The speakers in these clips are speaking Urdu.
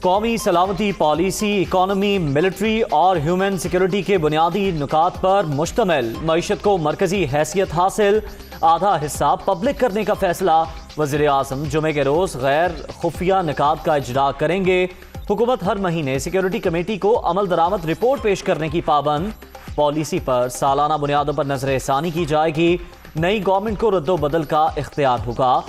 قومی سلامتی پالیسی اکانومی ملٹری اور ہیومن سیکیورٹی کے بنیادی نکات پر مشتمل معیشت کو مرکزی حیثیت حاصل، آدھا حصہ پبلک کرنے کا فیصلہ۔ وزیر اعظم جمعے کے روز غیر خفیہ نکات کا اجرا کریں گے۔ حکومت ہر مہینے سیکیورٹی کمیٹی کو عمل درآمد رپورٹ پیش کرنے کی پابند۔ پالیسی پر سالانہ بنیادوں پر نظر ثانی کی جائے گی۔ نئی گورنمنٹ کو رد و بدل کا اختیار ہوگا۔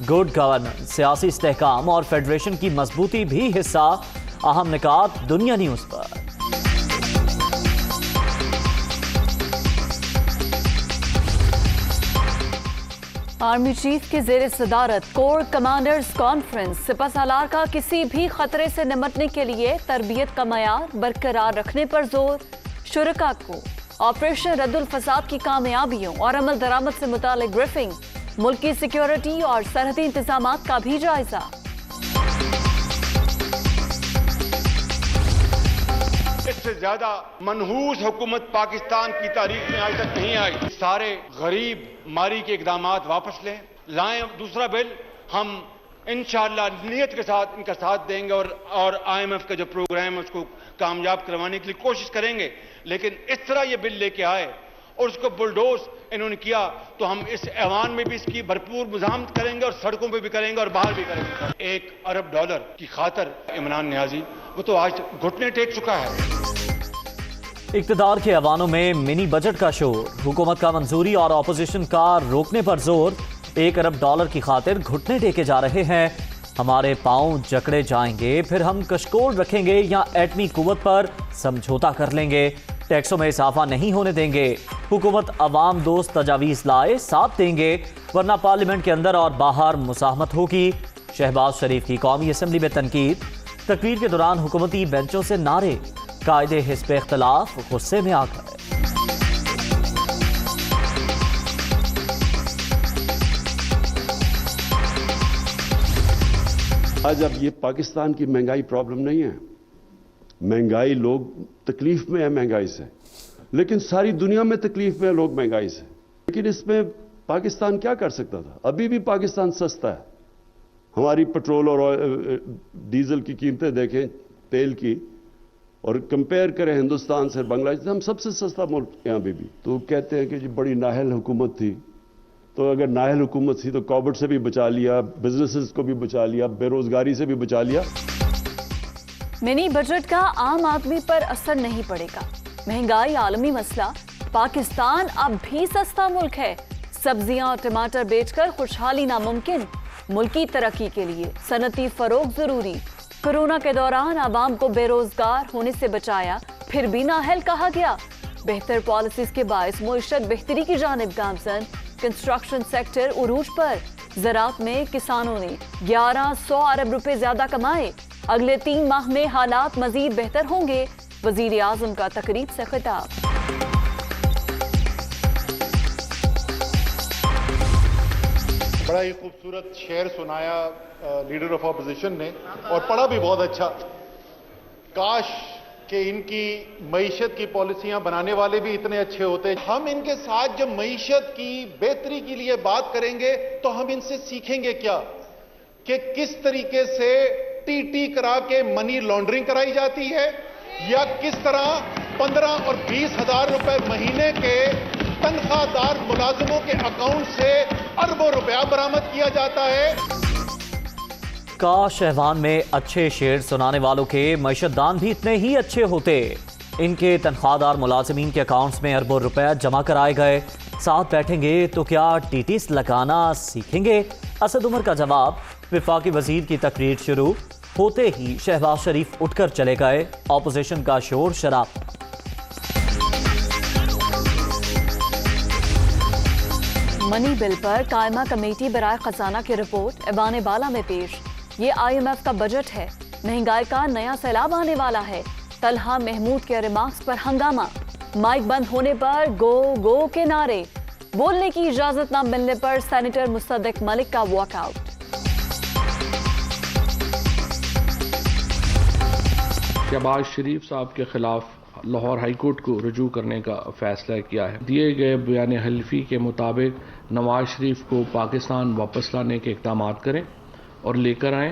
گڈ گورننس، سیاسی استحکام اور فیڈریشن کی مضبوطی بھی حصہ۔ اہم نکات دنیا نیوز پر۔ آرمی چیف کی زیر صدارت کور کمانڈرز کانفرنس، سپہ سالار کا کسی بھی خطرے سے نمٹنے کے لیے تربیت کا معیار برقرار رکھنے پر زور۔ شرکاء کو آپریشن رد الفساد کی کامیابیوں اور عمل درآمد سے متعلق بریفنگ، ملکی سیکیورٹی اور سرحدی انتظامات کا بھی جائزہ۔ اس سے زیادہ منحوس حکومت پاکستان کی تاریخ میں آج تک نہیں آئی۔ سارے غریب ماری کے اقدامات واپس لائیں دوسرا بل، ہم انشاءاللہ نیت کے ساتھ ان کا ساتھ دیں گے اور آئی ایم ایف کا جو پروگرام ہے اس کو کامیاب کروانے کے لیے کوشش کریں گے۔ لیکن اس طرح یہ بل لے کے آئے اور اس کو بلڈوز انہوں نے کیا تو ہم اس ایوان میں بھی اس کی بھرپور مزاحمت کریں گے اور سڑکوں پہ بھی کریں گے اور باہر بھی کریں گے۔ $1 ارب کی خاطر عمران نیازی وہ تو آج گھٹنے ٹیک چکا ہے۔ اقتدار کے ایوانوں میں منی بجٹ کا شور، حکومت کا منظوری اور اپوزیشن کا روکنے پر زور۔ $1 ارب کی خاطر گھٹنے ٹیکے جا رہے ہیں۔ ہمارے پاؤں جکڑے جائیں گے، پھر ہم کشکول رکھیں گے یا ایٹمی قوت پر سمجھوتا کر لیں گے۔ ٹیکسوں میں اضافہ نہیں ہونے دیں گے۔ حکومت عوام دوست تجاویز لائے، ساتھ دیں گے، ورنہ پارلیمنٹ کے اندر اور باہر مزاحمت ہوگی۔ شہباز شریف کی قومی اسمبلی میں تنقید، تقریر کے دوران حکومتی بینچوں سے نعرے، قائد حزب اختلاف غصے میں آ گئے۔ آج اب یہ پاکستان کی مہنگائی پرابلم نہیں ہے۔ مہنگائی، لوگ تکلیف میں ہیں مہنگائی سے، لیکن ساری دنیا میں تکلیف میں ہیں لوگ مہنگائی سے۔ لیکن اس میں پاکستان کیا کر سکتا تھا؟ ابھی بھی پاکستان سستا ہے۔ ہماری پٹرول اور ڈیزل کی قیمتیں دیکھیں، تیل کی، اور کمپیئر کریں ہندوستان سے، بنگلہ دیش سے، ہم سب سے سستا ملک یہاں بھی۔ تو کہتے ہیں کہ جی بڑی نااہل حکومت تھی، تو اگر نااہل حکومت تھی تو کووڈ سے بھی بچا لیا، بزنسز کو بھی بچا لیا، بے روزگاری سے بھی بچا لیا۔ منی بجٹ کا عام آدمی پر اثر نہیں پڑے گا۔ مہنگائی عالمی مسئلہ، پاکستان اب بھی سستا ملک ہے۔ سبزیاں اور ٹماٹر بیچ کر خوشحالی ناممکن، ملکی ترقی کے لیے صنعتی فروغ ضروری۔ کورونا کے دوران عوام کو بے روزگار ہونے سے بچایا، پھر بھی نااہل کہا گیا۔ بہتر پالیسیز کے باعث معیشت بہتری کی جانب گامزن۔ کنسٹرکشن سیکٹر عروج پر، زراعت میں کسانوں نے 1100 ارب روپے زیادہ کمائے۔ اگلے 3 ماہ میں حالات مزید بہتر ہوں گے۔ وزیر اعظم کا تقریب سے خطاب۔ بڑا ہی خوبصورت شعر سنایا لیڈر آف اپوزیشن نے، اور پڑھا بھی بہت اچھا۔ کاش کہ ان کی معیشت کی پالیسیاں بنانے والے بھی اتنے اچھے ہوتے۔ ہم ان کے ساتھ جب معیشت کی بہتری کے لیے بات کریں گے تو ہم ان سے سیکھیں گے کیا کہ کس طریقے سے ٹی کرا کے منی لانڈرنگ کرائی جاتی ہے، یا کس طرح 15 اور 20 ہزار روپے مہینے کے تنخواہ دار ملازموں کے اکاؤنٹ سے اربوں روپیہ برآمد کیا جاتا ہے۔ کاش ایوان میں اچھے شعر سنانے والوں کے معیشت دان بھی اتنے ہی اچھے ہوتے۔ ان کے تنخواہ دار ملازمین کے اکاؤنٹس میں اربوں روپے جمع کرائے گئے۔ ساتھ بیٹھیں گے تو کیا ٹیٹیس لگانا سیکھیں گے؟ اسد عمر کا جواب۔ وفاقی وزیر کی تقریر شروع ہوتے ہی شہباز شریف اٹھ کر چلے گئے۔ اپوزیشن کا شور شراب۔ منی بل پر قائمہ کمیٹی برائے خزانہ کی رپورٹ ایوان بالا میں پیش۔ یہ آئی ایم ایف کا بجٹ ہے، مہنگائی کا نیا سیلاب آنے والا ہے۔ طلحہ محمود کے ریمارکس پر ہنگامہ، مائک بند ہونے پر گو گو کے نعرے، بولنے کی اجازت نہ ملنے پر سینیٹر مصدق ملک کا واک آؤٹ۔ شہباز شریف صاحب کے خلاف لاہور ہائی کورٹ کو رجوع کرنے کا فیصلہ کیا ہے۔ دیے گئے بیان حلفی کے مطابق نواز شریف کو پاکستان واپس لانے کے اقدامات کریں اور لے کر آئیں،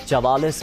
44